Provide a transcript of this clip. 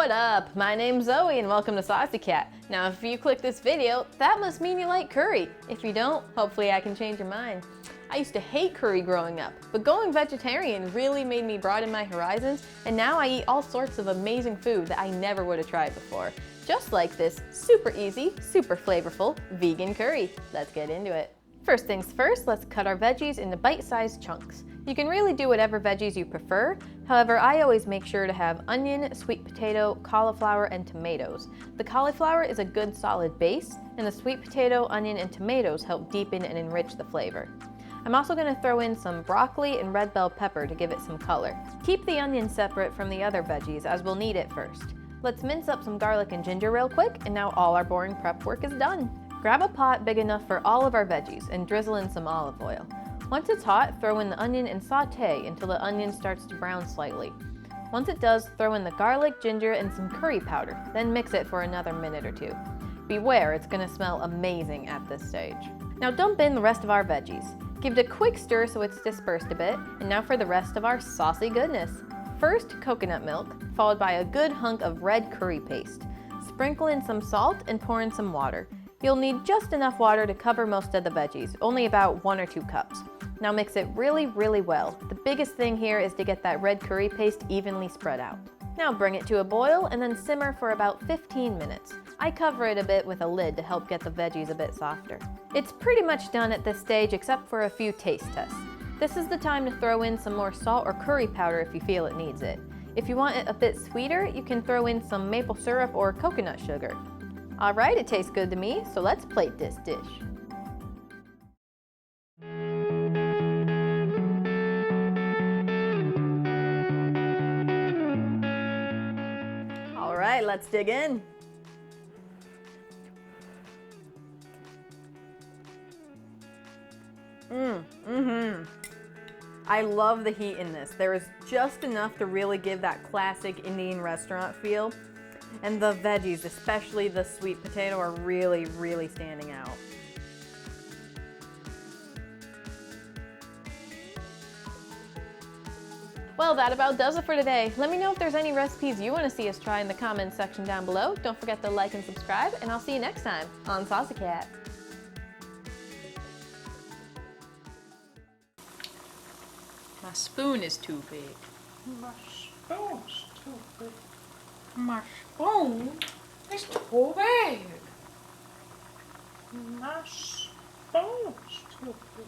What up? My name's Zoe and welcome to Saucy Cat. Now if you click this video, that must mean you like curry. If you don't, hopefully I can change your mind. I used to hate curry growing up, but going vegetarian really made me broaden my horizons, and now I eat all sorts of amazing food that I never would have tried before. Just like this super easy, super flavorful vegan curry. Let's get into it. First things first, let's cut our veggies into bite-sized chunks. You can really do whatever veggies you prefer. However, I always make sure to have onion, sweet potato, cauliflower, and tomatoes. The cauliflower is a good solid base, and the sweet potato, onion, and tomatoes help deepen and enrich the flavor. I'm also going to throw in some broccoli and red bell pepper to give it some color. Keep the onion separate from the other veggies as we'll need it first. Let's mince up some garlic and ginger real quick, and now all our boring prep work is done. Grab a pot big enough for all of our veggies and drizzle in some olive oil. Once it's hot, throw in the onion and saute until the onion starts to brown slightly. Once it does, throw in the garlic, ginger, and some curry powder, then mix it for another minute or two. Beware, it's going to smell amazing at this stage. Now dump in the rest of our veggies. Give it a quick stir so it's dispersed a bit, and now for the rest of our saucy goodness. First, coconut milk, followed by a good hunk of red curry paste. Sprinkle in some salt and pour in some water. You'll need just enough water to cover most of the veggies, only about 1 or 2 cups. Now mix it really well. The biggest thing here is to get that red curry paste evenly spread out. Now bring it to a boil and then simmer for about 15 minutes. I cover it a bit with a lid to help get the veggies a bit softer. It's pretty much done at this stage except for a few taste tests. This is the time to throw in some more salt or curry powder if you feel it needs it. If you want it a bit sweeter, you can throw in some maple syrup or coconut sugar. Alright, it tastes good to me, so let's plate this dish. Alright, let's dig in. I love the heat in this. There is just enough to really give that classic Indian restaurant feel. And the veggies, especially the sweet potato, are really standing out. Well, that about does it for today. Let me know if there's any recipes you want to see us try in the comments section down below. Don't forget to like and subscribe, and I'll see you next time on Saucy Cat. My spoon is too big. My spoon's too big. My spoon is too big. My spoon's too big.